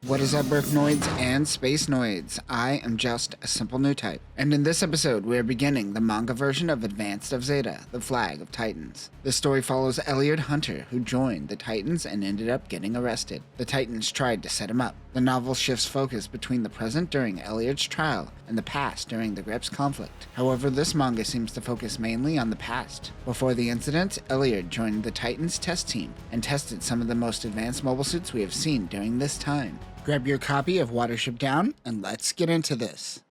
What is up, Earthnoids and Spacenoids? I am just a simple Newtype, and in this episode we are beginning the manga version of Advanced of Zeta, the Flag of Titans. The story follows Elliot Hunter, who joined the Titans and ended up getting arrested. The Titans tried to set him up. The novel shifts focus between the present during Elliot's trial and the past during the Grips conflict. However, this manga seems to focus mainly on the past. Before the incident, Elliot joined the Titans test team and tested some of the most advanced mobile suits we have seen during this time. Grab your copy of Watership Down, and let's get into this.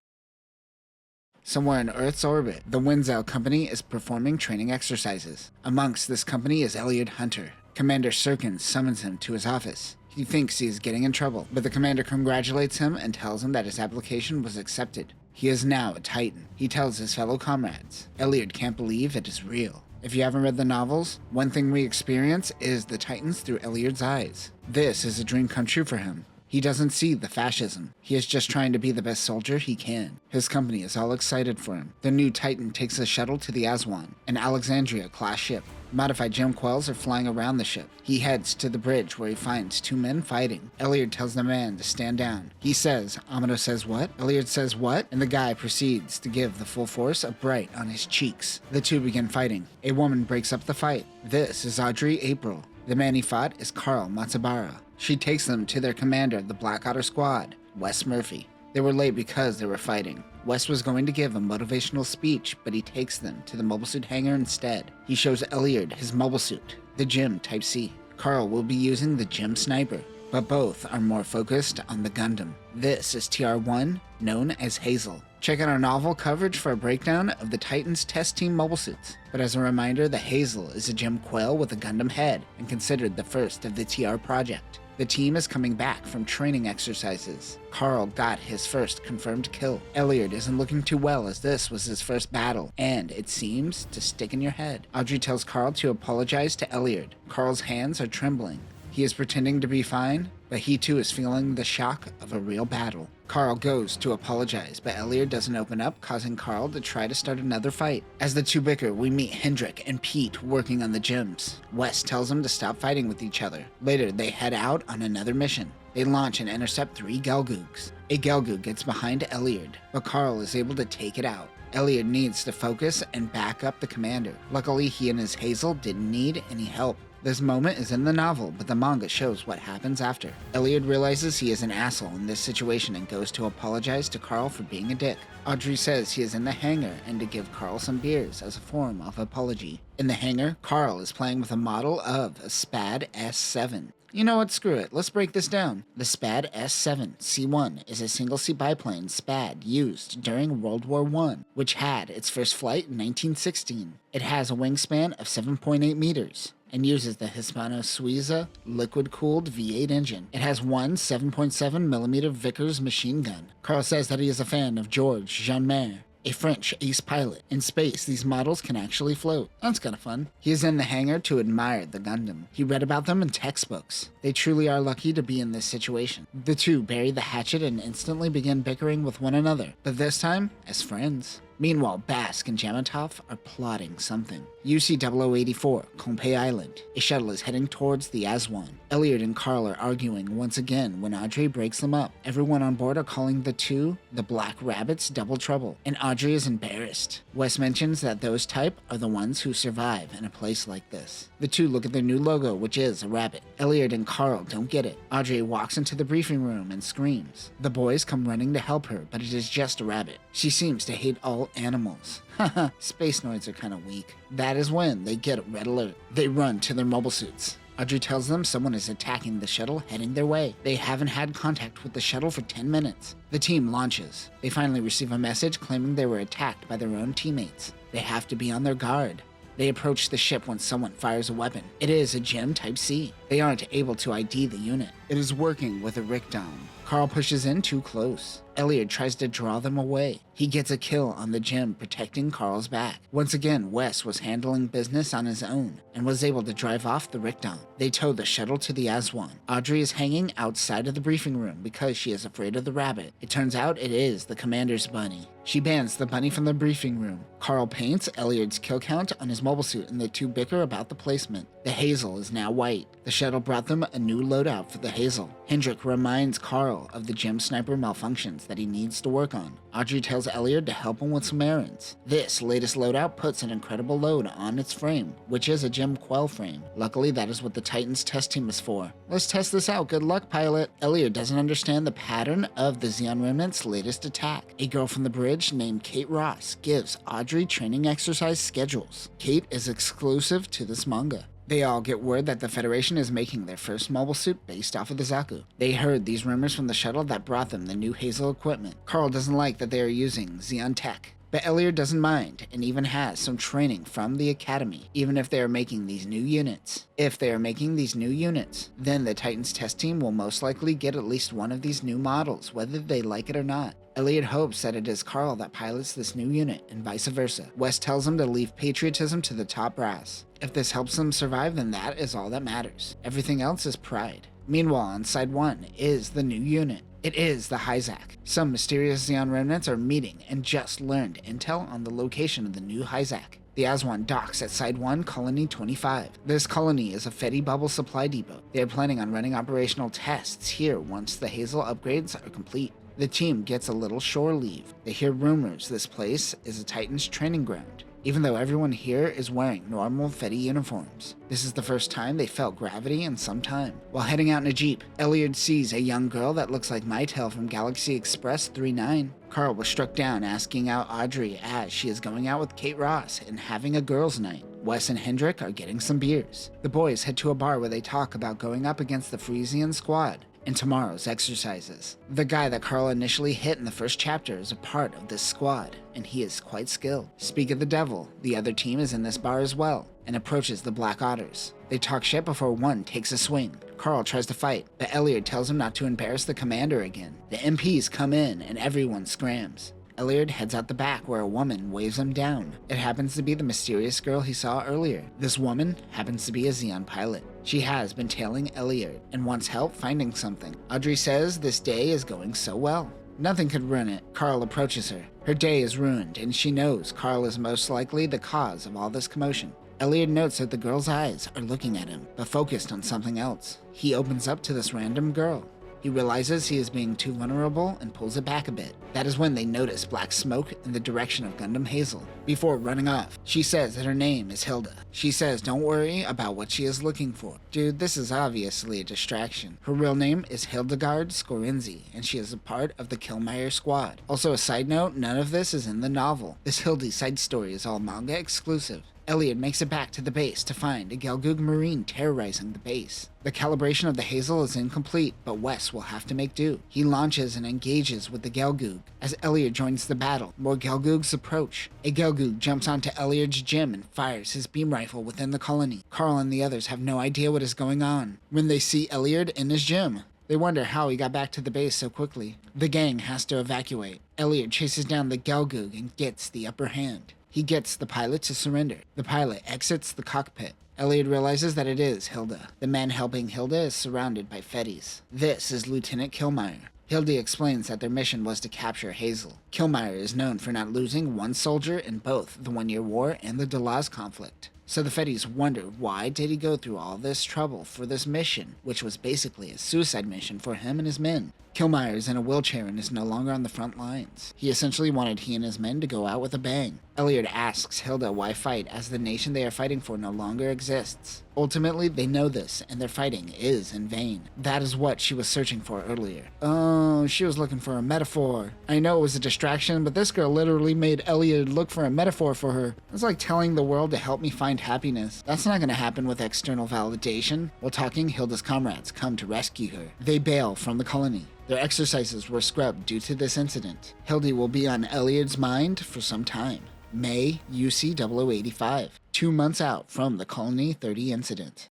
Somewhere in Earth's orbit, the Winzel Company is performing training exercises. Amongst this company is Elliot Hunter. Commander Sirkin summons him to his office. He thinks he is getting in trouble, but the commander congratulates him and tells him that his application was accepted. He is now a Titan. He tells his fellow comrades. Elliot can't believe it is real. If you haven't read the novels, one thing we experience is the Titans through Elliot's eyes. This is a dream come true for him. He doesn't see the fascism. He is just trying to be the best soldier he can. His company is all excited for him. The new Titan takes a shuttle to the Aswan, an Alexandria-class ship. Modified gem quells are flying around the ship. He heads to the bridge where he finds two men fighting. Elliot tells the man to stand down. He says, Amado says what? Elliot says what? And the guy proceeds to give the full force a bright on his cheeks. The two begin fighting. A woman breaks up the fight. This is Audrey April. The man he fought is Carl Matsubara. She takes them to their commander of the Black Otter squad, Wes Murphy. They were late because they were fighting. Wes was going to give a motivational speech, but he takes them to the mobile suit hangar instead. He shows Elliot his mobile suit, the GEM Type C. Carl will be using the GEM Sniper, but both are more focused on the Gundam. This is TR1, known as Hazel. Check out our novel coverage for a breakdown of the Titans test team mobile suits. But as a reminder, the Hazel is a GEM quail with a Gundam head and considered the first of the TR project. The team is coming back from training exercises. Carl got his first confirmed kill. Elliot isn't looking too well as this was his first battle, and it seems to stick in your head. Audrey tells Carl to apologize to Elliot. Carl's hands are trembling. He is pretending to be fine, but he too is feeling the shock of a real battle. Carl goes to apologize, but Elliot doesn't open up, causing Carl to try to start another fight. As the two bicker, we meet Hendrik and Pete working on the gems. Wes tells them to stop fighting with each other. Later, they head out on another mission. They launch and intercept 3 Gelgoogs. A Gelgoog gets behind Elliot, but Carl is able to take it out. Elliot needs to focus and back up the commander. Luckily, he and his Hazel didn't need any help. This moment is in the novel, but the manga shows what happens after. Elliot realizes he is an asshole in this situation and goes to apologize to Carl for being a dick. Audrey says he is in the hangar and to give Carl some beers as a form of apology. In the hangar, Carl is playing with a model of a SPAD S7. You know what, screw it, let's break this down. The SPAD S7 C1 is a single-seat biplane SPAD used during World War I, which had its first flight in 1916. It has a wingspan of 7.8 meters. And uses the Hispano-Suiza liquid-cooled V8 engine. It has one 7.7mm Vickers machine gun. Carl says that he is a fan of Georges Jeanmaire, a French ace pilot. In space, these models can actually float. That's kind of fun. He is in the hangar to admire the Gundam. He read about them in textbooks. They truly are lucky to be in this situation. The two bury the hatchet and instantly begin bickering with one another, but this time as friends. Meanwhile, Bask and Jamatov are plotting something. UC-0084, Compay Island. A shuttle is heading towards the Aswan. Elliot and Carl are arguing once again when Audrey breaks them up. Everyone on board are calling the two the Black Rabbits Double Trouble, and Audrey is embarrassed. Wes mentions that those type are the ones who survive in a place like this. The two look at their new logo, which is a rabbit. Elliot and Carl don't get it. Audrey walks into the briefing room and screams. The boys come running to help her, but it is just a rabbit. She seems to hate all animals. Haha, Spacenoids are kinda weak. That is when they get a red alert. They run to their mobile suits. Audrey tells them someone is attacking the shuttle heading their way. They haven't had contact with the shuttle for 10 minutes. The team launches. They finally receive a message claiming they were attacked by their own teammates. They have to be on their guard. They approach the ship when someone fires a weapon. It is a GEM Type C. They aren't able to ID the unit. It is working with a Rickdown. Carl pushes in too close. Elliot tries to draw them away. He gets a kill on the GEM, protecting Carl's back. Once again, Wes was handling business on his own and was able to drive off the Rickdown. They tow the shuttle to the Aswan. Audrey is hanging outside of the briefing room because she is afraid of the rabbit. It turns out it is the commander's bunny. She bans the bunny from the briefing room. Carl paints Elliot's kill count on his mobile suit and the two bicker about the placement. The Hazel is now white. The shuttle brought them a new loadout for the Hazel. Hendrik reminds Carl of the gym sniper malfunctions that he needs to work on. Audrey tells Elliot to help him with some errands. This latest loadout puts an incredible load on its frame, which is a gym quell frame. Luckily, that is what the Titans test team is for. Let's test this out. Good luck, pilot. Elliot doesn't understand the pattern of the Zeon Remnant's latest attack. A girl from the bridge named Kate Ross gives Audrey training exercise schedules. Kate is exclusive to this manga. They all get word that the Federation is making their first mobile suit based off of the Zaku. They heard these rumors from the shuttle that brought them the new Hazel equipment. Carl doesn't like that they are using Zeon tech, but Elliot doesn't mind and even has some training from the Academy, even if they are making these new units. If they are making these new units, then the Titans test team will most likely get at least one of these new models, whether they like it or not. Elliot hopes that it is Carl that pilots this new unit, and vice versa. Wes tells him to leave patriotism to the top brass. If this helps them survive, then that is all that matters. Everything else is pride. Meanwhile, on Side 1 is the new unit. It is the Hyzak. Some mysterious Zeon remnants are meeting and just learned intel on the location of the new Hyzak. The Aswan docks at Side 1, Colony 25. This colony is a Fetty Bubble supply depot. They are planning on running operational tests here once the Hazel upgrades are complete. The team gets a little shore leave. They hear rumors this place is a Titan's training ground, even though everyone here is wearing normal Fetty uniforms. This is the first time they felt gravity in some time. While heading out in a jeep, Elliot sees a young girl that looks like Mytel from Galaxy Express 39. Carl was struck down asking out Audrey as she is going out with Kate Ross and having a girls' night. Wes and Hendrik are getting some beers. The boys head to a bar where they talk about going up against the Frisian squad in tomorrow's exercises. The guy that Carl initially hit in the first chapter is a part of this squad, and he is quite skilled. Speak of the devil, the other team is in this bar as well, and approaches the Black Otters. They talk shit before one takes a swing. Carl tries to fight, but Elliot tells him not to embarrass the commander again. The MPs come in, and everyone scrams. Elliot heads out the back where a woman waves him down. It happens to be the mysterious girl he saw earlier. This woman happens to be a Zeon pilot. She has been tailing Elliot and wants help finding something. Audrey says this day is going so well. Nothing could ruin it. Carl approaches her. Her day is ruined, and she knows Carl is most likely the cause of all this commotion. Elliot notes that the girl's eyes are looking at him, but focused on something else. He opens up to this random girl. He realizes he is being too vulnerable and pulls it back a bit. That is when they notice black smoke in the direction of Gundam Hazel. Before running off, she says that her name is Hilda. She says don't worry about what she is looking for. Dude, this is obviously a distraction. Her real name is Hildegard Skorinzi, and she is a part of the Killmeyer squad. Also a side note, none of this is in the novel. This Hildy side story is all manga exclusive. Elliot makes it back to the base to find a Gelgoog Marine terrorizing the base. The calibration of the Hazel is incomplete, but Wes will have to make do. He launches and engages with the Gelgoog. As Elliot joins the battle, more Gelgoogs approach. A Gelgoog jumps onto Elliot's gym and fires his beam rifle within the colony. Carl and the others have no idea what is going on when they see Elliot in his gym. They wonder how he got back to the base so quickly. The gang has to evacuate. Elliot chases down the Gelgoog and gets the upper hand. He gets the pilot to surrender. The pilot exits the cockpit. Elliot realizes that it is Hilda. The man helping Hilda is surrounded by Fetties. This is Lieutenant Killmeyer. Hilda explains that their mission was to capture Hazel. Killmeyer is known for not losing one soldier in both the One-Year War and the Delaz conflict. So the Fetties wonder why did he go through all this trouble for this mission, which was basically a suicide mission for him and his men. Killmeyer is in a wheelchair and is no longer on the front lines. He essentially wanted he and his men to go out with a bang. Elliot asks Hilda why fight as the nation they are fighting for no longer exists. Ultimately, they know this, and their fighting is in vain. That is what she was searching for earlier. Oh, she was looking for a metaphor. I know it was a distraction, but this girl literally made Elliot look for a metaphor for her. It's like telling the world to help me find happiness. That's not going to happen with external validation. While talking, Hilda's comrades come to rescue her. They bail from the colony. Their exercises were scrubbed due to this incident. Hildy will be on Elliot's mind for some time. May UC 0085, 2 months out from the Colony 30 incident.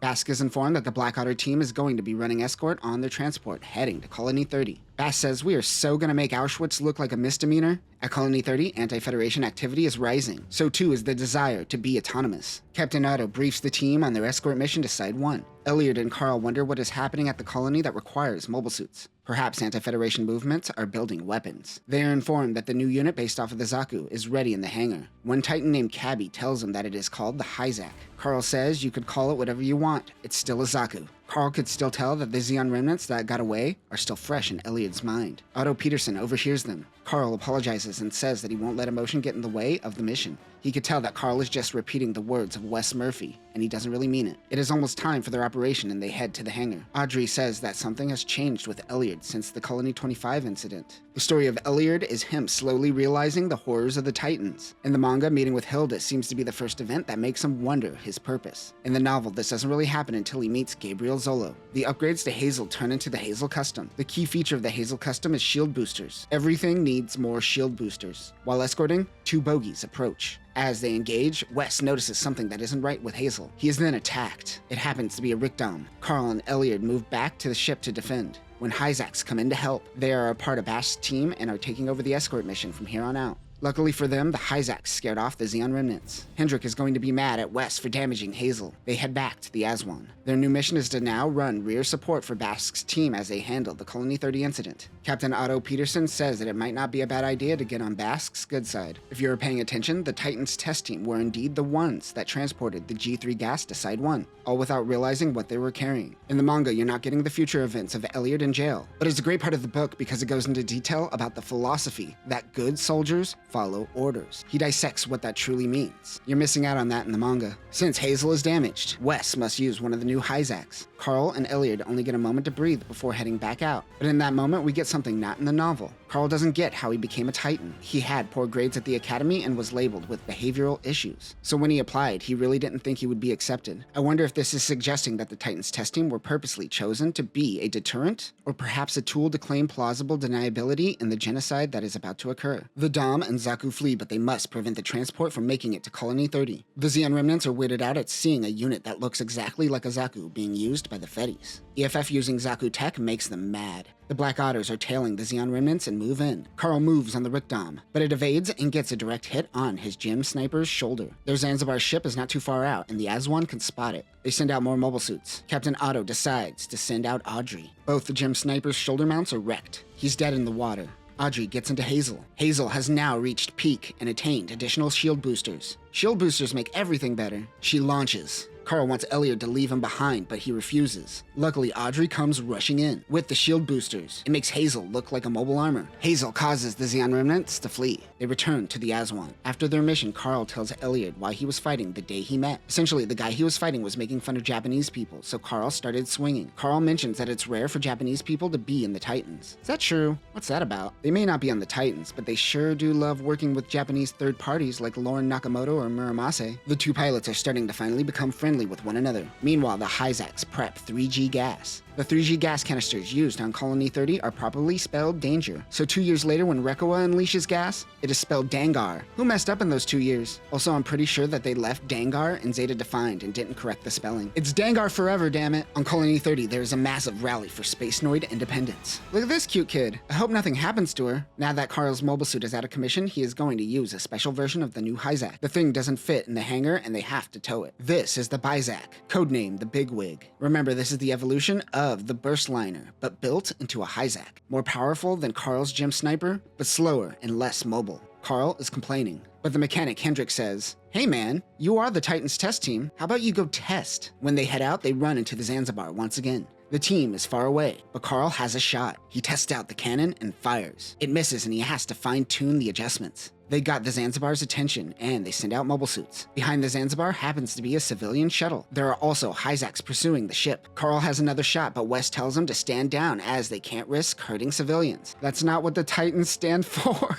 Bask is informed that the Black Otter team is going to be running escort on their transport heading to Colony 30. Bass says we are so gonna make Auschwitz look like a misdemeanor. At Colony 30, anti-Federation activity is rising. So too is the desire to be autonomous. Captain Otto briefs the team on their escort mission to Side 1. Elliot and Carl wonder what is happening at the colony that requires mobile suits. Perhaps anti-Federation movements are building weapons. They are informed that the new unit based off of the Zaku is ready in the hangar. One Titan named Cabby tells them that it is called the Hyzak. Carl says you could call it whatever you want, it's still a Zaku. Carl could still tell that the Zeon remnants that got away are still fresh in Elliot's mind. Otto Peterson overhears them. Carl apologizes and says that he won't let emotion get in the way of the mission. He could tell that Carl is just repeating the words of Wes Murphy, and he doesn't really mean it. It is almost time for their operation and they head to the hangar. Audrey says that something has changed with Elliot since the Colony 25 incident. The story of Elliot is him slowly realizing the horrors of the Titans. In the manga, meeting with Hilda seems to be the first event that makes him wonder his purpose. In the novel, this doesn't really happen until he meets Gabriel Zola. The upgrades to Hazel turn into the Hazel Custom. The key feature of the Hazel Custom is shield boosters. Everything needs more shield boosters. While escorting, two bogies approach. As they engage, Wes notices something that isn't right with Hazel. He is then attacked. It happens to be a Rickdom. Carl and Elliot move back to the ship to defend. When Hyzax come in to help, they are a part of Bash's team and are taking over the escort mission from here on out. Luckily for them, the Hyzax scared off the Zeon remnants. Hendrik is going to be mad at Wes for damaging Hazel. They head back to the Aswan. Their new mission is to now run rear support for Bash's team as they handle the Colony 30 incident. Captain Otto Peterson says that it might not be a bad idea to get on Bash's good side. If you were paying attention, the Titans test team were indeed the ones that transported the G3 gas to Side 1, all without realizing what they were carrying. In the manga, you're not getting the future events of Elliot in jail, but it's a great part of the book because it goes into detail about the philosophy that good soldiers follow orders. He dissects what that truly means. You're missing out on that in the manga. Since Hazel is damaged, Wes must use one of the new Hyzax. Carl and Elliot only get a moment to breathe before heading back out. But in that moment, we get something not in the novel. Carl doesn't get how he became a Titan. He had poor grades at the academy and was labeled with behavioral issues. So when he applied, he really didn't think he would be accepted. I wonder if this is suggesting that the Titans test team were purposely chosen to be a deterrent, or perhaps a tool to claim plausible deniability in the genocide that is about to occur. The Dom and Zaku flee, but they must prevent the transport from making it to Colony 30. The Zeon remnants are weirded out at seeing a unit that looks exactly like a Zaku being used by the Fetties. EFF using Zaku tech makes them mad. The Black Otters are tailing the Zeon remnants and move in. Carl moves on the Rickdom, but it evades and gets a direct hit on his Gem Sniper's shoulder. Their Zanzibar ship is not too far out, and the Aswan can spot it. They send out more mobile suits. Captain Otto decides to send out Audrey. Both the Gem Sniper's shoulder mounts are wrecked. He's dead in the water. Audrey gets into Hazel. Hazel has now reached peak and attained additional shield boosters. Shield boosters make everything better. She launches. Carl wants Elliot to leave him behind, but he refuses. Luckily, Audrey comes rushing in with the shield boosters. It makes Hazel look like a mobile armor. Hazel causes the Zeon remnants to flee. They return to the Aswan. After their mission, Carl tells Elliot why he was fighting the day he met. Essentially, the guy he was fighting was making fun of Japanese people, so Carl started swinging. Carl mentions that it's rare for Japanese people to be in the Titans. Is that true? What's that about? They may not be on the Titans, but they sure do love working with Japanese third parties like Lauren Nakamoto or Muramase. The two pilots are starting to finally become friendly with one another. Meanwhile, the Hyzax prep 3G gas. The 3G gas canisters used on Colony 30 are properly spelled danger. So 2 years later when Rekoa unleashes gas, it is spelled Dangar. Who messed up in those 2 years? Also, I'm pretty sure that they left Dangar and Zeta defined and didn't correct the spelling. It's Dangar forever, damn it. On Colony 30, there is a massive rally for Spacenoid independence. Look at this cute kid. I hope nothing happens to her. Now that Carl's mobile suit is out of commission, he is going to use a special version of the new Hyzax. The thing doesn't fit in the hangar and they have to tow it. This is the Bizak, codenamed the Bigwig. Remember, this is the evolution of the Burst Liner, but built into a Hyzax. More powerful than Carl's Gem Sniper, but slower and less mobile. Carl is complaining, but the mechanic Hendrik says, "Hey man, you are the Titans test team. How about you go test?" When they head out, they run into the Zanzibar once again. The team is far away, but Carl has a shot. He tests out the cannon and fires. It misses and he has to fine-tune the adjustments. They got the Zanzibar's attention, and they send out mobile suits. Behind the Zanzibar happens to be a civilian shuttle. There are also Hyzax pursuing the ship. Carl has another shot, but Wes tells him to stand down as they can't risk hurting civilians. That's not what the Titans stand for.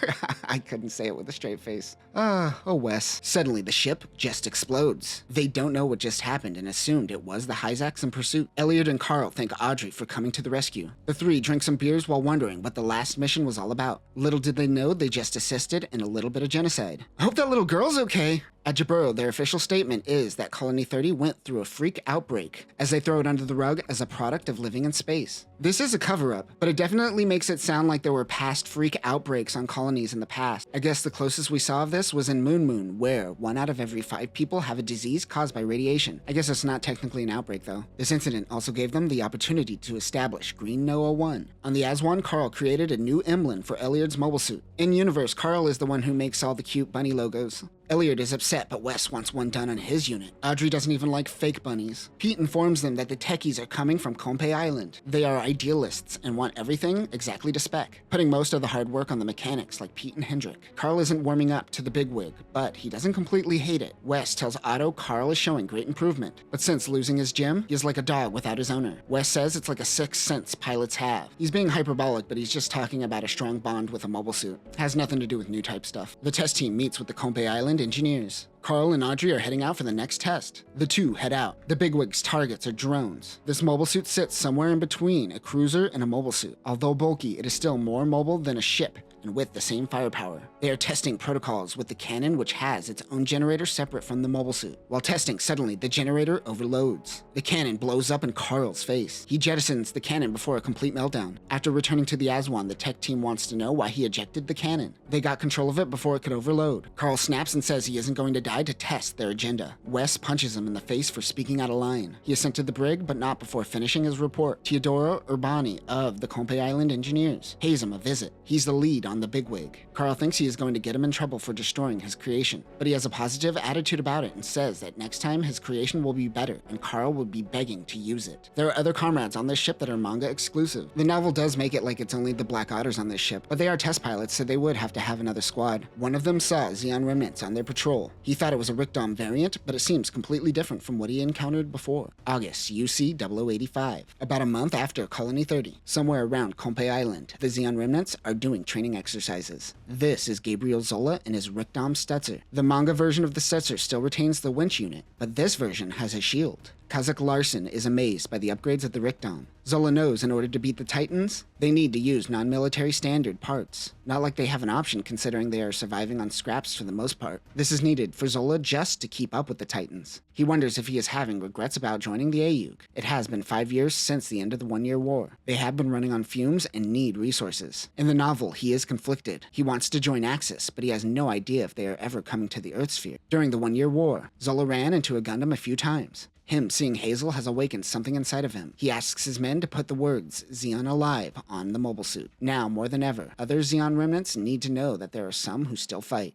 I couldn't say it with a straight face. Oh Wes. Suddenly, the ship just explodes. They don't know what just happened and assumed it was the Hyzax in pursuit. Elliot and Carl thank Audrey for coming to the rescue. The three drink some beers while wondering what the last mission was all about. Little did they know they just assisted in a little bit of genocide. I hope that little girl's okay. At Jaburo, their official statement is that Colony 30 went through a freak outbreak, as they throw it under the rug as a product of living in space. This is a cover-up, but it definitely makes it sound like there were past freak outbreaks on colonies in the past. I guess the closest we saw of this was in Moon Moon, where 1 out of every 5 people have a disease caused by radiation. I guess it's not technically an outbreak though. This incident also gave them the opportunity to establish Green Noah 1. On the Aswan, Carl created a new emblem for Elliot's mobile suit. In universe, Carl is the one who makes all the cute bunny logos. Elliot is upset, but Wes wants one done on his unit. Audrey doesn't even like fake bunnies. Pete informs them that the techies are coming from Compay Island. They are idealists and want everything exactly to spec, putting most of the hard work on the mechanics like Pete and Hendrik. Carl isn't warming up to the bigwig, but he doesn't completely hate it. Wes tells Otto Carl is showing great improvement, but since losing his gym, he is like a dog without his owner. Wes says it's like a sixth sense pilots have. He's being hyperbolic, but he's just talking about a strong bond with a mobile suit. Has nothing to do with Newtype stuff. The test team meets with the Compay Island engineers. Carl and Audrey are heading out for the next test. The two head out. The bigwig's targets are drones. This mobile suit sits somewhere in between a cruiser and a mobile suit. Although bulky, it is still more mobile than a ship, and with the same firepower. They are testing protocols with the cannon, which has its own generator separate from the mobile suit. While testing, suddenly the generator overloads. The cannon blows up in Carl's face. He jettisons the cannon before a complete meltdown. After returning to the Aswan, the tech team wants to know why he ejected the cannon. They got control of it before it could overload. Carl snaps and says he isn't going to die to test their agenda. Wes punches him in the face for speaking out of line. He is sent to the brig, but not before finishing his report. Teodoro Urbani of the Compay Island Engineers pays him a visit. He's the lead on the bigwig. Carl thinks he is going to get him in trouble for destroying his creation, but he has a positive attitude about it and says that next time his creation will be better and Carl will be begging to use it. There are other comrades on this ship that are manga exclusive. The novel does make it like it's only the Black Otters on this ship, but they are test pilots, so they would have to have another squad. One of them saw Zeon remnants on their patrol. He thought it was a Rickdom variant, but it seems completely different from what he encountered before. August, UC 0085. About a month after Colony 30, somewhere around Compay Island, the Zeon remnants are doing training exercises. This is Gabriel Zola and his Rickdom Stetzer. The manga version of the Stetzer still retains the winch unit, but this version has a shield. Kazakh Larson is amazed by the upgrades of the Rickdom. Zola knows in order to beat the Titans, they need to use non-military standard parts. Not like they have an option considering they are surviving on scraps for the most part. This is needed for Zola just to keep up with the Titans. He wonders if he is having regrets about joining the AUG. It has been 5 years since the end of the 1 year war. They have been running on fumes and need resources. In the novel, he is conflicted. He wants to join Axis, but he has no idea if they are ever coming to the Earth sphere. During the 1 year war, Zola ran into a Gundam a few times. Him seeing Hazel has awakened something inside of him. He asks his men to put the words Zeon alive on the mobile suit. Now, more than ever, other Zeon remnants need to know that there are some who still fight.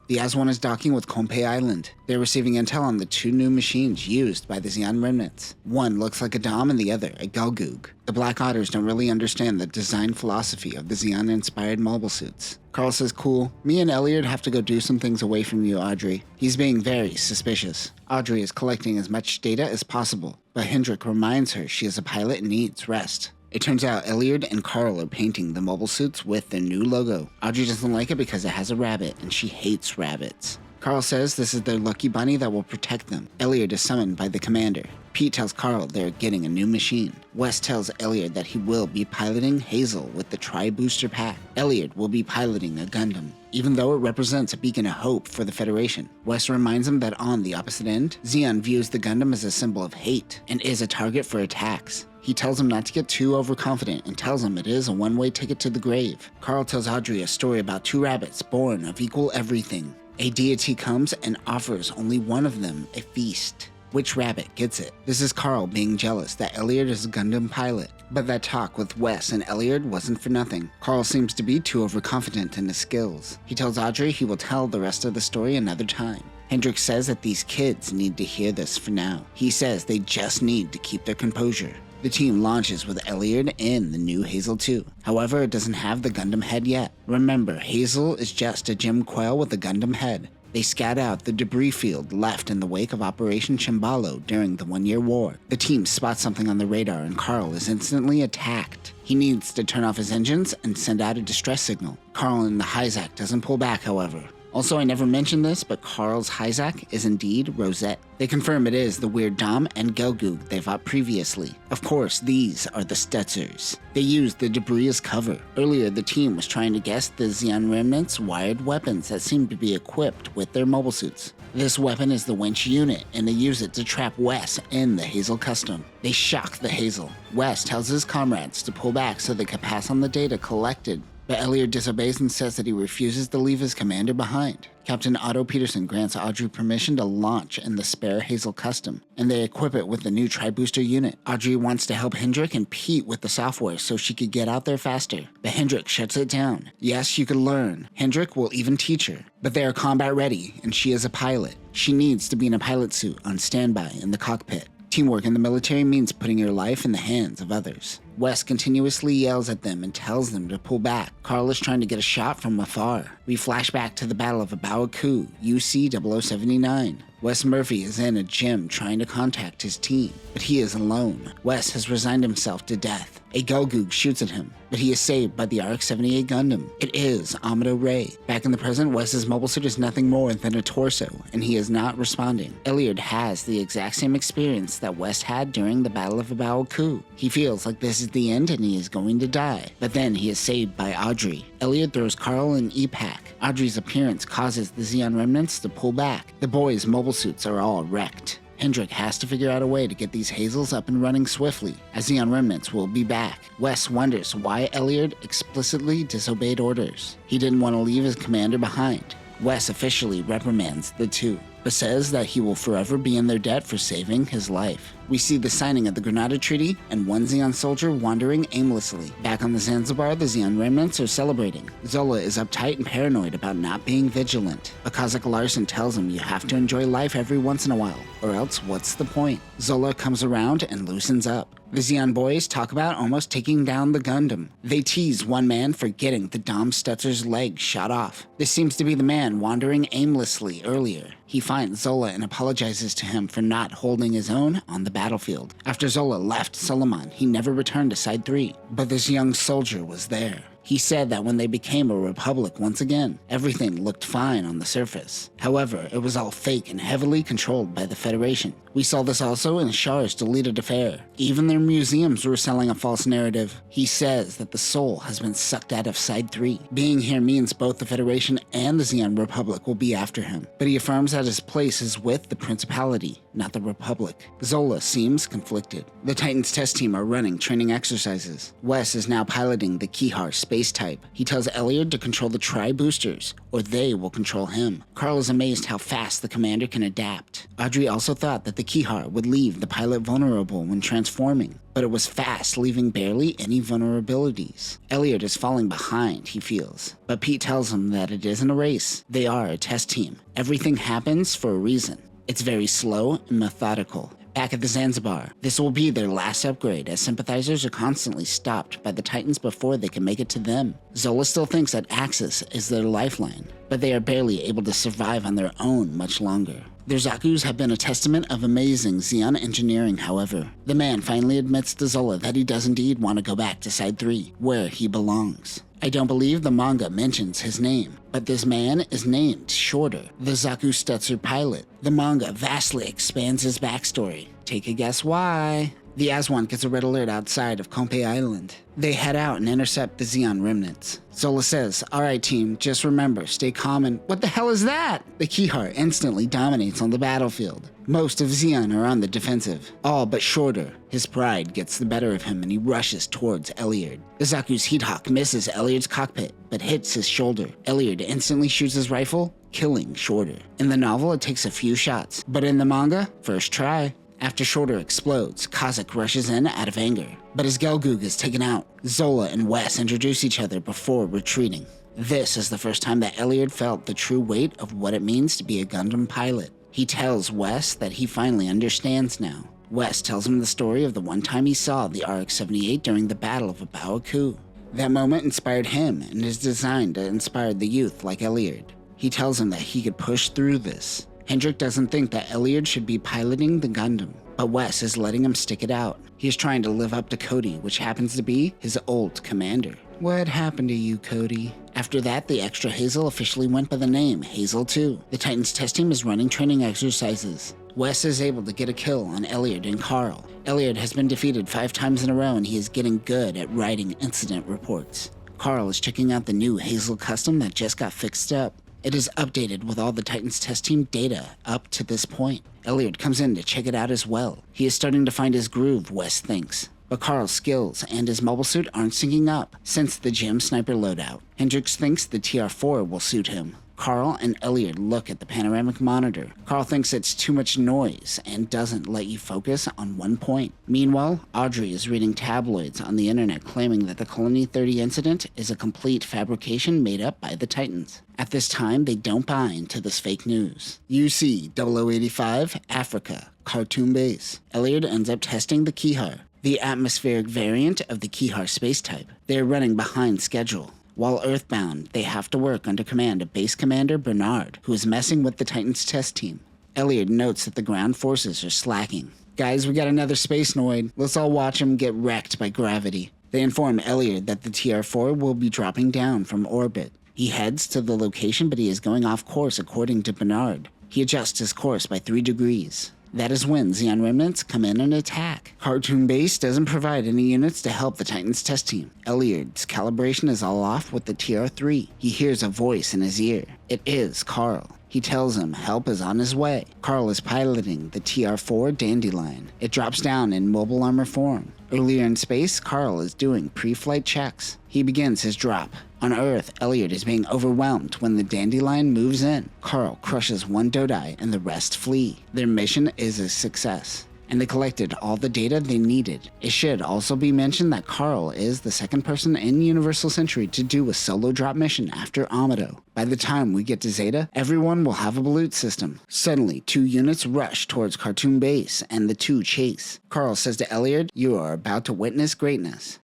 The Aswan is docking with Compay Island. They're receiving intel on the two new machines used by the Zeon remnants. One looks like a Dom and the other a Gelgoog. The Black Otters don't really understand the design philosophy of the Zeon-inspired mobile suits. Carl says, cool, me and Elliot have to go do some things away from you, Audrey. He's being very suspicious. Audrey is collecting as much data as possible, but Hendrik reminds her she is a pilot and needs rest. It turns out Elliot and Carl are painting the mobile suits with their new logo. Audrey doesn't like it because it has a rabbit, and she hates rabbits. Carl says this is their lucky bunny that will protect them. Elliot is summoned by the commander. Pete tells Carl they're getting a new machine. Wes tells Elliot that he will be piloting Hazel with the Tri-Booster Pack. Elliot will be piloting a Gundam, even though it represents a beacon of hope for the Federation. Wes reminds him that on the opposite end, Zeon views the Gundam as a symbol of hate and is a target for attacks. He tells him not to get too overconfident and tells him it is a one-way ticket to the grave. Carl tells Audrey a story about two rabbits born of equal everything. A deity comes and offers only one of them a feast. Which rabbit gets it? This is Carl being jealous that Elliot is a Gundam pilot. But that talk with Wes and Elliot wasn't for nothing. Carl seems to be too overconfident in his skills. He tells Audrey he will tell the rest of the story another time. Hendrik says that these kids need to hear this for now. He says they just need to keep their composure. The team launches with Elliot in the new Hazel 2. However, it doesn't have the Gundam head yet. Remember, Hazel is just a Jim Quail with a Gundam head. They scout out the debris field left in the wake of Operation Chimbalo during the 1 year war. The team spots something on the radar and Carl is instantly attacked. He needs to turn off his engines and send out a distress signal. Carl in the Hyzak doesn't pull back, however. Also, I never mentioned this, but Carl's Hyzak is indeed Rosette. They confirm it is the weird Dom and Gelgoog they fought previously. Of course, these are the Stetzers. They used the debris as cover. Earlier, the team was trying to guess the Zeon remnants' wired weapons that seemed to be equipped with their mobile suits. This weapon is the winch unit, and they use it to trap Wes in the Hazel custom. They shock the Hazel. Wes tells his comrades to pull back so they can pass on the data collected but Elliot disobeys and says that he refuses to leave his commander behind. Captain Otto Peterson grants Audrey permission to launch in the spare Hazel Custom, and they equip it with the new Tri-Booster unit. Audrey wants to help Hendrik and Pete with the software so she could get out there faster, but Hendrik shuts it down. Yes, you can learn. Hendrik will even teach her, but they are combat ready, and she is a pilot. She needs to be in a pilot suit on standby in the cockpit. Teamwork in the military means putting your life in the hands of others. Wes continuously yells at them and tells them to pull back. Carl is trying to get a shot from afar. We flash back to the Battle of Abaoku, UC 0079. Wes Murphy is in a gym trying to contact his team, but he is alone. Wes has resigned himself to death. A Gulgoog shoots at him, but he is saved by the RX-78 Gundam. It is Amado Ray. Back in the present, Wes's mobile suit is nothing more than a torso, and he is not responding. Elliot has the exact same experience that Wes had during the Battle of Abaoku. He feels like this is the end and he is going to die, but then he is saved by Audrey. Elliot throws Carl an E-Pack. Audrey's appearance causes the Zeon remnants to pull back. The boys' mobile suits are all wrecked. Hendrik has to figure out a way to get these Hazels up and running swiftly, as Zeon remnants will be back. Wes wonders why Elliot explicitly disobeyed orders. He didn't want to leave his commander behind. Wes officially reprimands the two, but says that he will forever be in their debt for saving his life. We see the signing of the Granada Treaty and one Zeon soldier wandering aimlessly. Back on the Zanzibar, the Zeon remnants are celebrating. Zola is uptight and paranoid about not being vigilant. A Kazakh Larson tells him you have to enjoy life every once in a while, or else what's the point? Zola comes around and loosens up. The Zeon boys talk about almost taking down the Gundam. They tease one man for getting the Dom Stutzer's leg shot off. This seems to be the man wandering aimlessly earlier. He finds Zola and apologizes to him for not holding his own on the battlefield. After Zola left Suleiman, he never returned to Side 3, but this young soldier was there. He said that when they became a republic once again, everything looked fine on the surface. However, it was all fake and heavily controlled by the Federation. We saw this also in Char's deleted affair. Even their museums were selling a false narrative. He says that the soul has been sucked out of Side 3. Being here means both the Federation and the Zeon Republic will be after him, but he affirms that his place is with the Principality, not the Republic. Zola seems conflicted. The Titans test team are running training exercises. Wes is now piloting the Kihar space type. He tells Elliot to control the Tri-Boosters, or they will control him. Carl is amazed how fast the commander can adapt. Audrey also thought that the Kihar would leave the pilot vulnerable when transforming, but it was fast, leaving barely any vulnerabilities. Elliot is falling behind, he feels, but Pete tells him that it isn't a race. They are a test team. Everything happens for a reason. It's very slow and methodical. Back at the Zanzibar, this will be their last upgrade, as sympathizers are constantly stopped by the Titans before they can make it to them. Zola still thinks that Axis is their lifeline, but they are barely able to survive on their own much longer. Their Zakus have been a testament of amazing Zeon engineering, however. The man finally admits to Zola that he does indeed want to go back to Side 3, where he belongs. I don't believe the manga mentions his name, but this man is named Shorter, the Zaku Stutzer pilot. The manga vastly expands his backstory. Take a guess why? The Aswan gets a red alert outside of Kompe Island. They head out and intercept the Zeon remnants. Zola says, "Alright team, just remember, stay calm and—" What the hell is that? The Kihar instantly dominates on the battlefield. Most of Zeon are on the defensive, all but Shorter. His pride gets the better of him and he rushes towards Elliot. The Zaku's Heat Hawk misses Elliot's cockpit, but hits his shoulder. Elliot instantly shoots his rifle, killing Shorter. In the novel, it takes a few shots, but in the manga, first try. After Shorter explodes, Kazakh rushes in out of anger, but his Gelgoog is taken out. Zola and Wes introduce each other before retreating. This is the first time that Elliot felt the true weight of what it means to be a Gundam pilot. He tells Wes that he finally understands now. Wes tells him the story of the one time he saw the RX-78 during the Battle of Abaoku. That moment inspired him and is designed to inspire the youth like Elliot. He tells him that he could push through this. Hendrik doesn't think that Elliot should be piloting the Gundam, but Wes is letting him stick it out. He is trying to live up to Cody, which happens to be his old commander. What happened to you, Cody? After that, the extra Hazel officially went by the name Hazel 2. The Titans test team is running training exercises. Wes is able to get a kill on Elliot and Carl. Elliot has been defeated 5 times in a row and he is getting good at writing incident reports. Carl is checking out the new Hazel custom that just got fixed up. It is updated with all the Titans test team data up to this point. Elliot comes in to check it out as well. He is starting to find his groove, Wes thinks. But Carl's skills and his mobile suit aren't syncing up since the GM sniper loadout. Hendrix thinks the TR-4 will suit him. Carl and Elliot look at the panoramic monitor. Carl thinks it's too much noise and doesn't let you focus on one point. Meanwhile, Audrey is reading tabloids on the internet claiming that the Colony 30 incident is a complete fabrication made up by the Titans. At this time, they don't buy into this fake news. UC 0085, Africa, Khartoum base. Elliot ends up testing the Kihar, the atmospheric variant of the Kihar space type. They are running behind schedule. While Earthbound, they have to work under command of Base Commander Bernard, who is messing with the Titans test team. Elliot notes that the ground forces are slacking. Guys, we got another Spacenoid. Let's all watch him get wrecked by gravity. They inform Elliot that the TR-4 will be dropping down from orbit. He heads to the location, but he is going off course according to Bernard. He adjusts his course by 3 degrees. That is when Zeon remnants come in and attack. Khartoum base doesn't provide any units to help the Titans test team. Elliot's calibration is all off with the TR-3. He hears a voice in his ear. It is Carl. He tells him help is on his way. Carl is piloting the TR-4 Dandelion. It drops down in mobile armor form. Earlier in space, Carl is doing pre-flight checks. He begins his drop. On Earth, Elliot is being overwhelmed when the Dandelion moves in. Carl crushes one Dodai and the rest flee. Their mission is a success, and they collected all the data they needed. It should also be mentioned that Carl is the second person in Universal Century to do a solo drop mission after Amado. By the time we get to Zeta, everyone will have a balut system. Suddenly, 2 units rush towards Khartoum base, and the 2 chase. Carl says to Elliot, "You are about to witness greatness."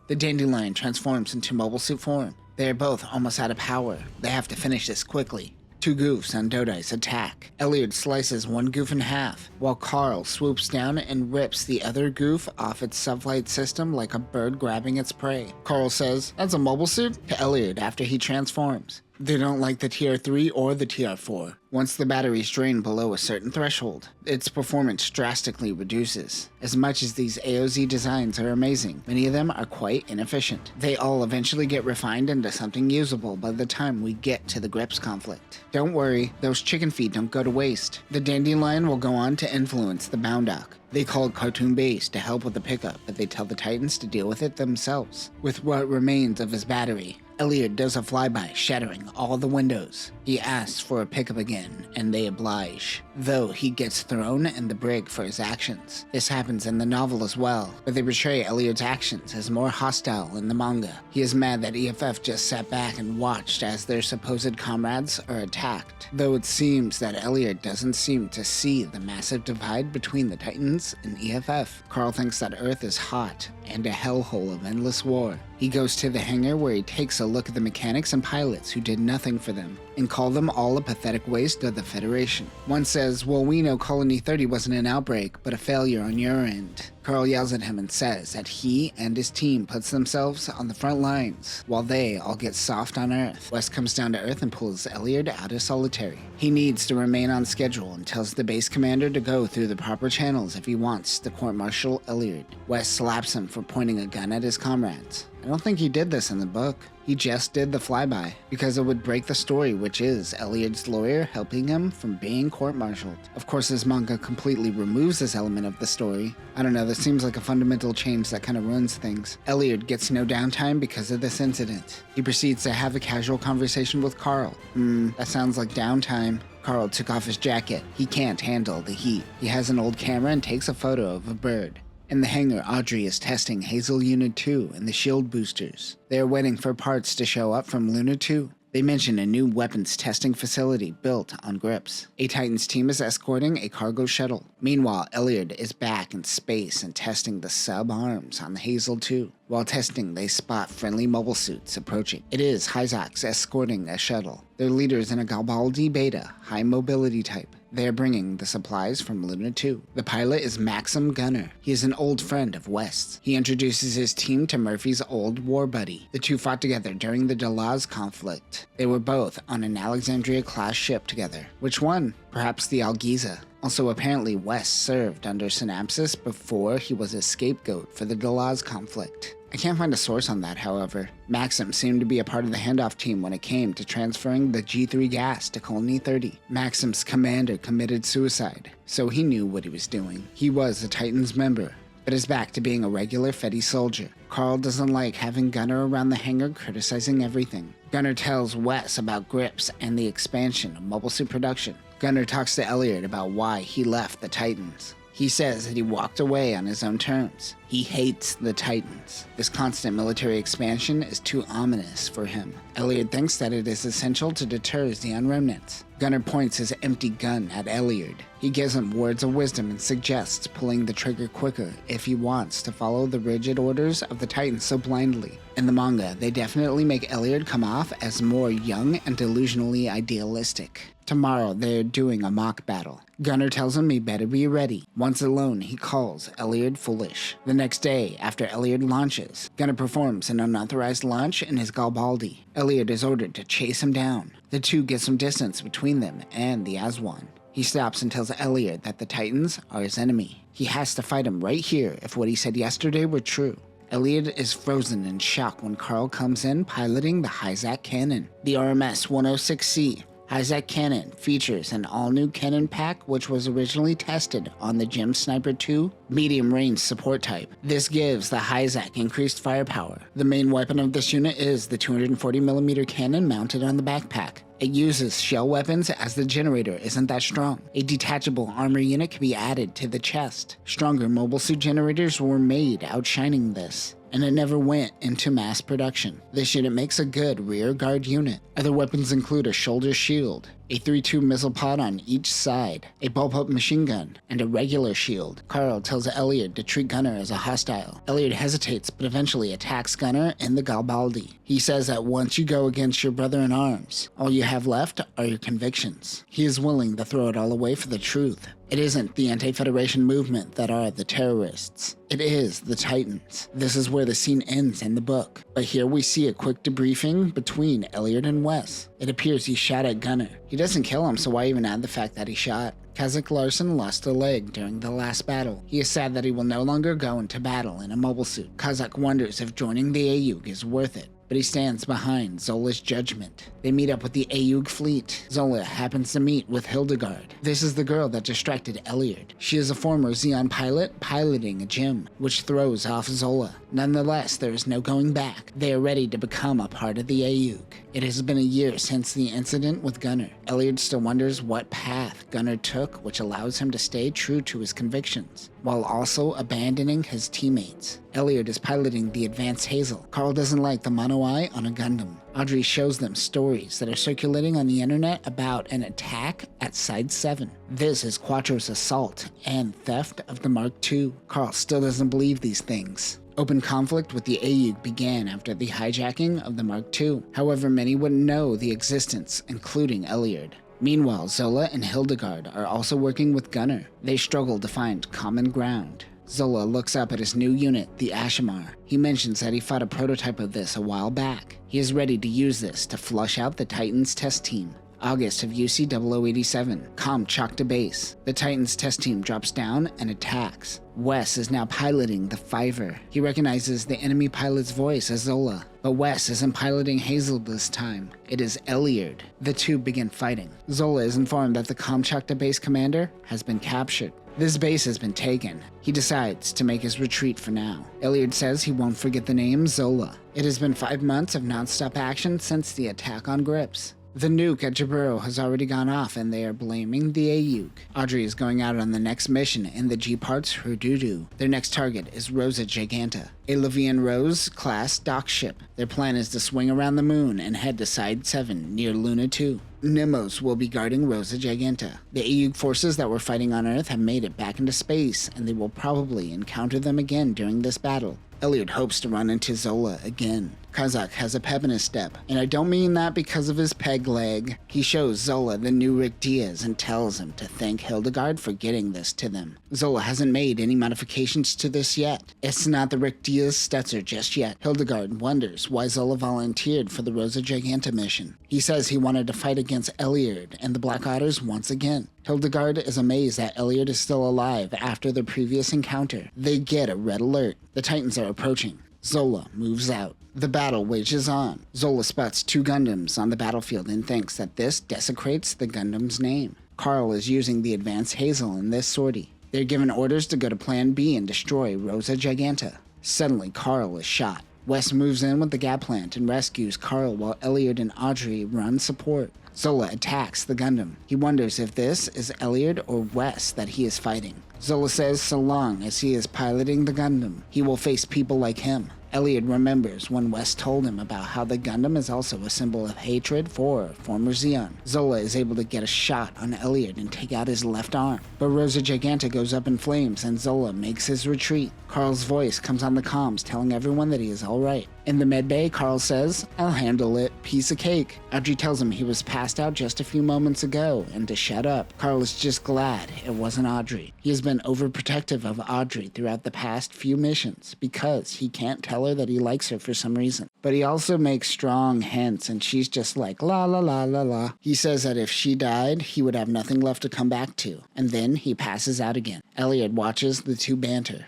The Dandelion transforms into mobile suit form. They are both almost out of power. They have to finish this quickly. 2 goofs on Dodai's attack. Elliot slices one goof in half, while Carl swoops down and rips the other goof off its sublight system like a bird grabbing its prey. Carl says, "That's a mobile suit?" to Elliot after he transforms. They don't like the TR-3 or the TR-4. Once the batteries drain below a certain threshold, its performance drastically reduces. As much as these AOZ designs are amazing, many of them are quite inefficient. They all eventually get refined into something usable by the time we get to the Grips conflict. Don't worry, those chicken feet don't go to waste. The Dandelion will go on to influence the Boundock. They called Khartoum base to help with the pickup, but they tell the Titans to deal with it themselves. With what remains of his battery, Elliot does a flyby, shattering all the windows. He asks for a pickup again, and they oblige, though he gets thrown in the brig for his actions. This happens in the novel as well, but they portray Elliot's actions as more hostile in the manga. He is mad that EFF just sat back and watched as their supposed comrades are attacked, though it seems that Elliot doesn't seem to see the massive divide between the Titans and EFF. Carl thinks that Earth is hot and a hellhole of endless war. He goes to the hangar where he takes a look at the mechanics and pilots who did nothing for them, and call them all a pathetic waste of the Federation. One says, "Well, we know Colony 30 wasn't an outbreak, but a failure on your end." Carl yells at him and says that he and his team puts themselves on the front lines, while they all get soft on Earth. West comes down to Earth and pulls Elliot out of solitary. He needs to remain on schedule and tells the base commander to go through the proper channels if he wants to court-martial Elliot. West slaps him for pointing a gun at his comrades. I don't think he did this in the book. He just did the flyby, because it would break the story, which is Elliot's lawyer helping him from being court-martialed. Of course, this manga completely removes this element of the story. I don't know, this seems like a fundamental change that kind of ruins things. Elliot gets no downtime because of this incident. He proceeds to have a casual conversation with Carl. That sounds like downtime. Carl took off his jacket. He can't handle the heat. He has an old camera and takes a photo of a bird. In the hangar, Audrey is testing Hazel Unit 2 and the shield boosters. They are waiting for parts to show up from Luna 2. They mention a new weapons testing facility built on Grips. A Titans team is escorting a cargo shuttle. Meanwhile, Elliot is back in space and testing the sub-arms on the Hazel 2. While testing, they spot friendly mobile suits approaching. It is Hyzox escorting a shuttle. Their leader is in a Garibaldi Beta, high mobility type. They are bringing the supplies from Luna 2. The pilot is Maxim Gunner. He is an old friend of West's. He introduces his team to Murphy's old war buddy. The two fought together during the Delaz conflict. They were both on an Alexandria-class ship together. Which one? Perhaps the Algiza. Also, apparently West served under Synapsis before he was a scapegoat for the Delaz conflict. I can't find a source on that, however. Maxim seemed to be a part of the handoff team when it came to transferring the G3 gas to Colony 30. Maxim's commander committed suicide, so he knew what he was doing. He was a Titans member. but is back to being a regular Fetty soldier. Carl doesn't like having Gunner around the hangar criticizing everything. Gunner tells Wes about grips and the expansion of mobile suit production. Gunner talks to Elliot about why he left the Titans. He says that he walked away on his own terms. He hates the Titans. This constant military expansion is too ominous for him. Elliot thinks that it is essential to deter Zeon remnants. Gunner points his empty gun at Elliot. He gives him words of wisdom and suggests pulling the trigger quicker if he wants to follow the rigid orders of the Titans so blindly. In the manga, they definitely make Elliot come off as more young and delusionally idealistic. Tomorrow, they're doing a mock battle. Gunner tells him he better be ready. Once alone, he calls Elliot foolish. The next day, after Elliot launches, Gunner performs an unauthorized launch in his Garibaldi. Elliot is ordered to chase him down. The two get some distance between them and the Aswan. He stops and tells Elliot that the Titans are his enemy. He has to fight him right here if what he said yesterday were true. Elliot is frozen in shock when Carl comes in piloting the Hyzak cannon. The RMS 106C Hyzak cannon features an all-new cannon pack which was originally tested on the Gem Sniper 2 medium-range support type. This gives the Hyzak increased firepower. The main weapon of this unit is the 240mm cannon mounted on the backpack. It uses shell weapons as the generator isn't that strong. A detachable armor unit can be added to the chest. Stronger mobile suit generators were made outshining this, and it never went into mass production. This unit makes a good rear guard unit. Other weapons include a shoulder shield, a 3-2 missile pod on each side, a bullpup machine gun, and a regular shield. Carl tells Elliot to treat Gunner as a hostile. Elliot hesitates but eventually attacks Gunner in the Garibaldi. He says that once you go against your brother in arms, all you have left are your convictions. He is willing to throw it all away for the truth. It isn't the anti-Federation movement that are the terrorists. It is the Titans. This is where the scene ends in the book. But here we see a quick debriefing between Elliot and Wes. It appears he shot at Gunner. He doesn't kill him, so why even add the fact that he shot? Kazakh Larson lost a leg during the last battle. He is sad that he will no longer go into battle in a mobile suit. Kazakh wonders if joining the AUG is worth it, but he stands behind Zola's judgment. They meet up with the AUG fleet. Zola happens to meet with Hildegard. This is the girl that distracted Elliot. She is a former Zeon pilot piloting a gem, which throws off Zola. Nonetheless, there is no going back. They are ready to become a part of the AUG. It has been a year since the incident with Gunner. Elliot still wonders what path Gunner took, which allows him to stay true to his convictions, while also abandoning his teammates. Elliot is piloting the Advanced Hazel. Carl doesn't like the Mono Eye on a Gundam. Audrey shows them stories that are circulating on the internet about an attack at Side 7. This is Quattro's assault and theft of the Mark II. Carl still doesn't believe these things. Open conflict with the AUG began after the hijacking of the Mark II. However, many wouldn't know the existence, including Elliot. Meanwhile, Zola and Hildegard are also working with Gunner. They struggle to find common ground. Zola looks up at his new unit, the Ashimar. He mentions that he fought a prototype of this a while back. He is ready to use this to flush out the Titans test team. August of UC 0087, Com chalked to base. The Titans test team drops down and attacks. Wes is now piloting the Fiver. He recognizes the enemy pilot's voice as Zola, but Wes isn't piloting Hazel this time. It is Elliot. The two begin fighting. Zola is informed that the Com chalked to base commander has been captured. This base has been taken. He decides to make his retreat for now. Elliot says he won't forget the name Zola. It has been 5 months of non-stop action since the attack on Grips. The nuke at Jaburo has already gone off and they are blaming the AUG. Audrey is going out on the next mission in the G-Parts Hududu. Their next target is Rosa Giganta, a Levian Rose class dock ship. Their plan is to swing around the moon and head to Side 7 near Luna 2. Nemos will be guarding Rosa Giganta. The AUG forces that were fighting on Earth have made it back into space and they will probably encounter them again during this battle. Elliot hopes to run into Zola again. Kazakh has a pep in his step, and I don't mean that because of his peg leg. He shows Zola the new Rick Diaz and tells him to thank Hildegard for getting this to them. Zola hasn't made any modifications to this yet. It's not the Rick Diaz Stetzer just yet. Hildegard wonders why Zola volunteered for the Rosa Giganta mission. He says he wanted to fight against Elliot and the Black Otters once again. Hildegard is amazed that Elliot is still alive after the previous encounter. They get a red alert. The Titans are approaching. Zola moves out. The battle wages on. Zola spots 2 Gundams on the battlefield and thinks that this desecrates the Gundam's name. Carl is using the Advanced Hazel in this sortie. They're given orders to go to Plan B and destroy Rosa Giganta. Suddenly, Carl is shot. Wes moves in with the Gap plant and rescues Carl while Elliot and Audrey run support. Zola attacks the Gundam. He wonders if this is Elliot or Wes that he is fighting. Zola says so long as he is piloting the Gundam, he will face people like him. Elliot remembers when Wes told him about how the Gundam is also a symbol of hatred for former Zeon. Zola is able to get a shot on Elliot and take out his left arm, but Rosa Giganta goes up in flames and Zola makes his retreat. Carl's voice comes on the comms telling everyone that he is alright. In the medbay, Carl says, "I'll handle it, piece of cake." Audrey tells him he was passed out just a few moments ago and to shut up. Carl is just glad it wasn't Audrey. He has been overprotective of Audrey throughout the past few missions because he can't tell her that he likes her for some reason. But he also makes strong hints and she's just like la la la la la. He says that if she died, he would have nothing left to come back to, and then he passes out again. Elliot watches the two banter.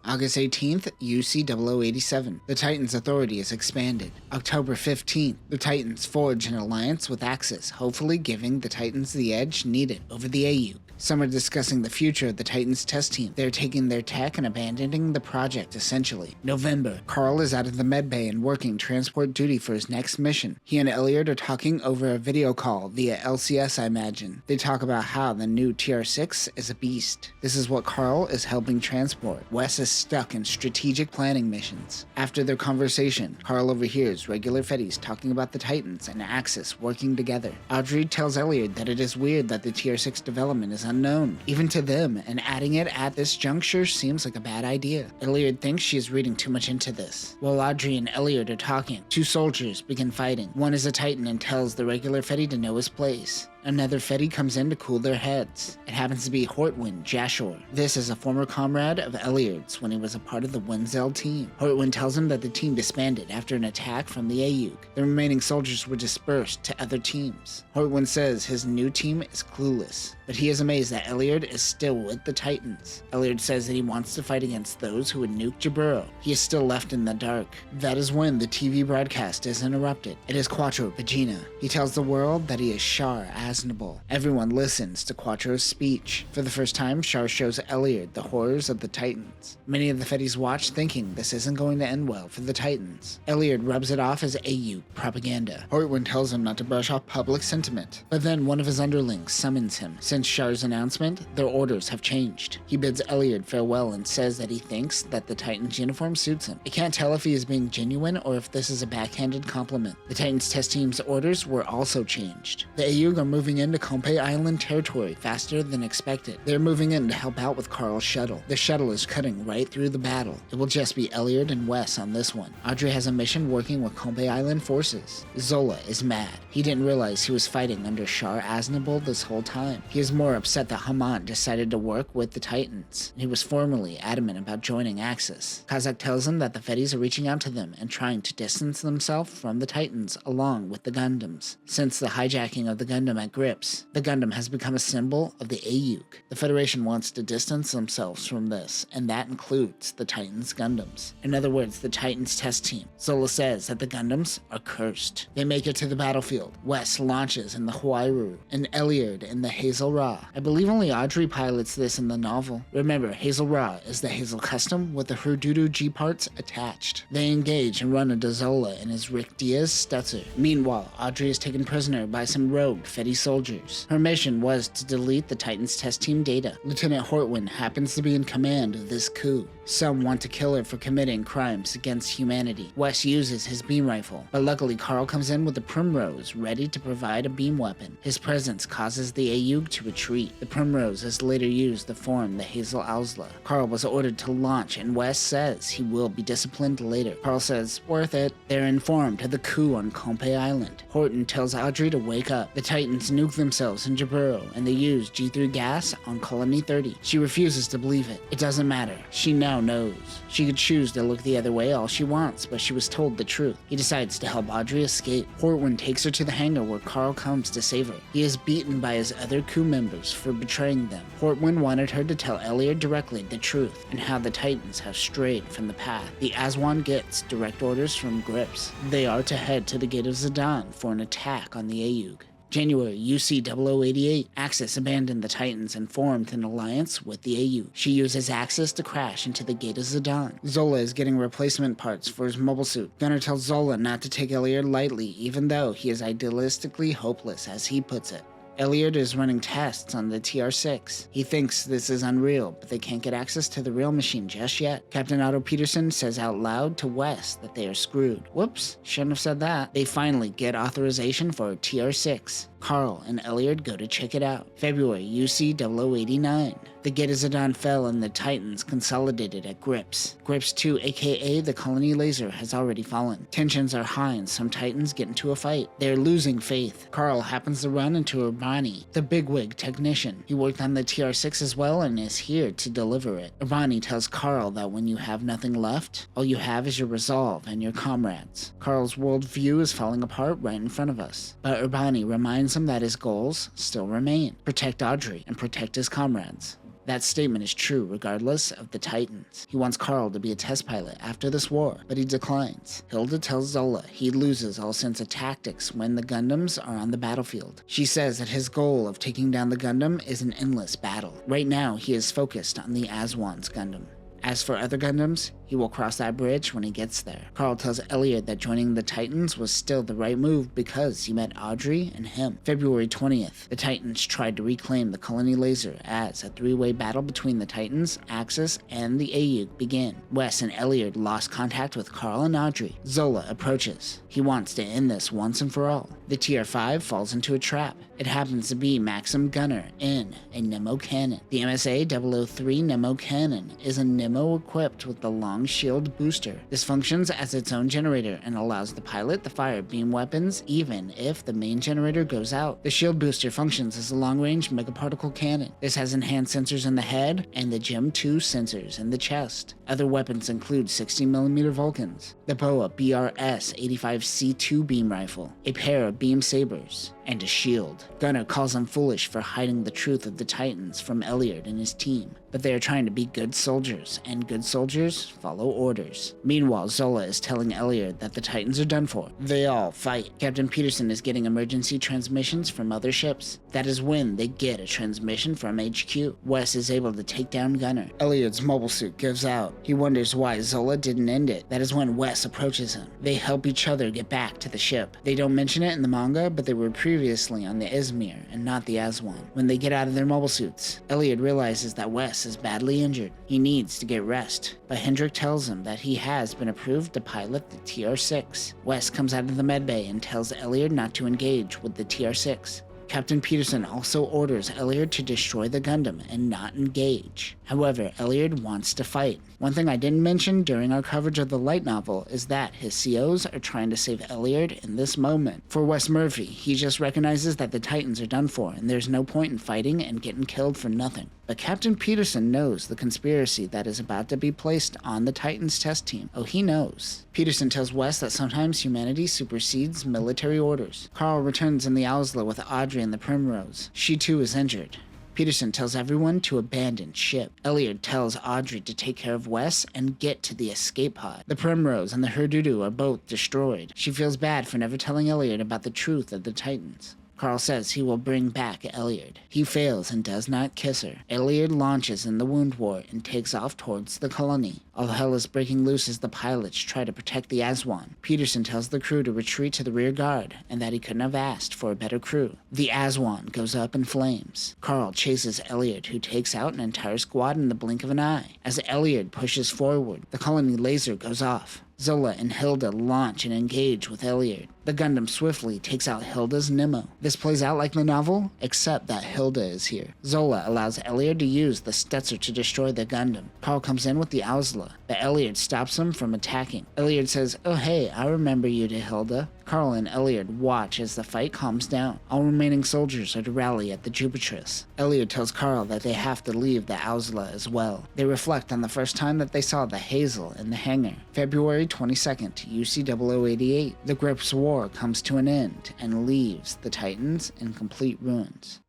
August 18th, UC0087. The Titans' authority is expanded. October 15th, the Titans forge an alliance with Axis, hopefully giving the Titans the edge needed over the AU. Some are discussing the future of the Titans test team. They're taking their tech and abandoning the project, essentially. November, Carl is out of the medbay and working transport duty for his next mission. He and Elliot are talking over a video call via LCS, I imagine. They talk about how the new TR6 is a beast. This is what Carl is helping transport. Wes is stuck in strategic planning missions. After their conversation, Carl overhears regular Fetties talking about the Titans and Axis working together. Audrey tells Elliot that it is weird that the TR6 development is unknown, even to them, and adding it at this juncture seems like a bad idea. Elliot thinks she is reading too much into this. While Audrey and Elliot are talking, two soldiers begin fighting. One is a Titan and tells the regular Fetty to know his place. Another Fetty comes in to cool their heads. It happens to be Hortwin Jashor. This is a former comrade of Elliot's when he was a part of the Wenzel team. Hortwin tells him that the team disbanded after an attack from the AUG. The remaining soldiers were dispersed to other teams. Hortwin says his new team is clueless, but he is amazed that Elliot is still with the Titans. Elliot says that he wants to fight against those who would nuke Jaburo. He is still left in the dark. That is when the TV broadcast is interrupted. It is Quattro Pagina. He tells the world that he is Shar Aznable. Everyone listens to Quattro's speech. For the first time, Shar shows Elliot the horrors of the Titans. Many of the Fetties watch thinking this isn't going to end well for the Titans. Elliot rubs it off as AU propaganda. Hortwin tells him not to brush off public sentiment, but then one of his underlings summons him. Since Shar's announcement, their orders have changed. He bids Elliot farewell and says that he thinks that the Titans uniform suits him. I can't tell if he is being genuine or if this is a backhanded compliment. The Titans test team's orders were also changed. The AU are moving into Compay Island territory faster than expected. They're moving in to help out with Carl's shuttle. The shuttle is cutting right through the battle. It will just be Elliot and Wes on this one. Audrey has a mission working with Compay Island forces. Zola is mad. He didn't realize he was fighting under Shar Aznable this whole time. He is more upset that Haman decided to work with the Titans. He was formerly adamant about joining Axis. Kazak tells him that the Fetties are reaching out to them and trying to distance themselves from the Titans along with the Gundams. Since the hijacking of the Gundam at Grips, the Gundam has become a symbol of the AUG. The Federation wants to distance themselves from this, and that includes the Titans Gundams. In other words, the Titans test team. Zola says that the Gundams are cursed. They make it to the battlefield. Wes launches in the Huayru, and Elliot in the Hazel Ra. I believe only Audrey pilots this in the novel. Remember, Hazel Ra is the Hazel Custom with the Hurdudu G parts attached. They engage and run into Zola in his Rick Diaz Stutzer. Meanwhile, Audrey is taken prisoner by some rogue Fetty soldiers. Her mission was to delete the Titans test team data. Lieutenant Hortwin happens to be in command of this coup. Some want to kill her for committing crimes against humanity. Wes uses his beam rifle, but luckily Carl comes in with the Primrose ready to provide a beam weapon. His presence causes the AUG to retreat. The Primrose is later used to form the Hazel Ausla. Carl was ordered to launch and Wes says he will be disciplined later. Carl says, worth it. They're informed of the coup on Compay Island. Horton tells Audrey to wake up. The Titans nuke themselves in Jaburo and they use G3 gas on Colony 30. She refuses to believe it. It doesn't matter. She now knows. She could choose to look the other way all she wants, but she was told the truth. He decides to help Audrey escape. Hortwin takes her to the hangar where Carl comes to save her. He is beaten by his other crew members for betraying them. Hortwin wanted her to tell Elliot directly the truth and how the Titans have strayed from the path. The Aswan gets direct orders from Grips. They are to head to the Gate of Zidane for an attack on the AUG. January, UC-0088. Axis abandoned the Titans and formed an alliance with the AU. She uses Axis to crash into the Gate of Zidane. Zola is getting replacement parts for his mobile suit. Gunner tells Zola not to take Elliot lightly, even though he is idealistically hopeless, as he puts it. Elliot is running tests on the TR-6. He thinks this is unreal, but they can't get access to the real machine just yet. Captain Otto Peterson says out loud to Wes that they are screwed. Whoops, shouldn't have said that. They finally get authorization for a TR-6. Carl and Elliot go to check it out. February, UC-0089. The Gate of Zidane fell and the Titans consolidated at Grips. Grips 2, aka the colony laser, has already fallen. Tensions are high and some Titans get into a fight. They're losing faith. Carl happens to run into Urbani, the bigwig technician. He worked on the TR-6 as well and is here to deliver it. Urbani tells Carl that when you have nothing left, all you have is your resolve and your comrades. Carl's worldview is falling apart right in front of us. But Urbani reminds him that his goals still remain. Protect Audrey and protect his comrades. That statement is true regardless of the Titans. He wants Carl to be a test pilot after this war, but he declines. Hilda tells Zola he loses all sense of tactics when the Gundams are on the battlefield. She says that his goal of taking down the Gundam is an endless battle. Right now, he is focused on the Aswan's Gundam. As for other Gundams, he will cross that bridge when he gets there. Carl tells Elliot that joining the Titans was still the right move because he met Audrey and him. February 20th, the Titans tried to reclaim the colony laser as a three-way battle between the Titans, Axis, and the AU began. Wes and Elliot lost contact with Carl and Audrey. Zola approaches. He wants to end this once and for all. The TR-5 falls into a trap. It happens to be Maxim Gunner in a Nemo cannon. The MSA-003 Nemo cannon is a Nemo equipped with the long shield booster. This functions as its own generator and allows the pilot to fire beam weapons even if the main generator goes out. The shield booster functions as a long-range megaparticle cannon. This has enhanced sensors in the head and the GEM 2 sensors in the chest. Other weapons include 60mm Vulcans, the BOA BRS-85C2 beam rifle, a pair of beam sabers, and a shield. Gunner calls them foolish for hiding the truth of the Titans from Elliot and his team, but they are trying to be good soldiers, and good soldiers follow orders. Meanwhile, Zola is telling Elliot that the Titans are done for. They all fight. Captain Peterson is getting emergency transmissions from other ships. That is when they get a transmission from HQ. Wes is able to take down Gunner. Elliot's mobile suit gives out. He wonders why Zola didn't end it. That is when Wes approaches him. They help each other get back to the ship. They don't mention it in the manga, but they were previously on the Izmir and not the Aswan. When they get out of their mobile suits, Elliot realizes that Wes is badly injured. He needs to get rest, but Hendrik tells him that he has been approved to pilot the TR-6. Wes comes out of the medbay and tells Elliot not to engage with the TR-6. Captain Peterson also orders Elliot to destroy the Gundam and not engage. However, Elliot wants to fight. One thing I didn't mention during our coverage of the light novel is that his COs are trying to save Elliot in this moment. For Wes Murphy, he just recognizes that the Titans are done for and there's no point in fighting and getting killed for nothing. But Captain Peterson knows the conspiracy that is about to be placed on the Titans test team. Oh, he knows. Peterson tells Wes that sometimes humanity supersedes military orders. Carl returns in the Owsla with Audrey and the Primrose. She too is injured. Peterson tells everyone to abandon ship. Elliot tells Audrey to take care of Wes and get to the escape pod. The Primrose and the Herdudu are both destroyed. She feels bad for never telling Elliot about the truth of the Titans. Carl says he will bring back Elliot. He fails and does not kiss her. Elliot launches in the wound war and takes off towards the colony. All hell is breaking loose as the pilots try to protect the Aswan. Peterson tells the crew to retreat to the rear guard and that he couldn't have asked for a better crew. The Aswan goes up in flames. Carl chases Elliot, who takes out an entire squad in the blink of an eye. As Elliot pushes forward, the colony laser goes off. Zola and Hilda launch and engage with Elliot. The Gundam swiftly takes out Hilda's Nemo. This plays out like the novel, except that Hilda is here. Zola allows Elliot to use the Stetzer to destroy the Gundam. Carl comes in with the Owsla, but Elliot stops him from attacking. Elliot says, "Oh hey, I remember you to Hilda." Carl and Elliot watch as the fight calms down. All remaining soldiers are to rally at the Jupitris. Elliot tells Carl that they have to leave the Owsla as well. They reflect on the first time that they saw the Hazel in the hangar. February 22nd, UC-0088. The Grips War comes to an end and leaves the Titans in complete ruins.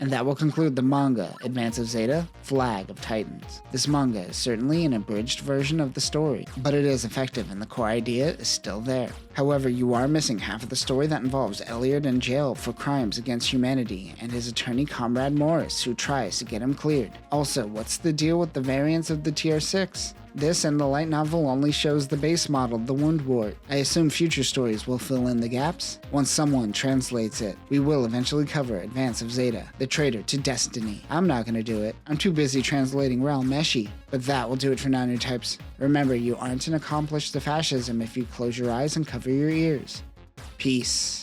And that will conclude the manga, Advance of Zeta, Flag of Titans. This manga is certainly an abridged version of the story, but it is effective and the core idea is still there. However, you are missing half of the story that involves Elliot in jail for crimes against humanity and his attorney comrade Morris, who tries to get him cleared. Also, what's the deal with the variants of the TR6? This and the light novel only shows the base model, the wound wart. I assume future stories will fill in the gaps. Once someone translates it, we will eventually cover Advance of Zeta, the traitor to destiny. I'm not gonna do it. I'm too busy translating Realm Meshi. But that will do it for now, Newtypes. Remember, you aren't an accomplice to fascism if you close your eyes and cover your ears. Peace.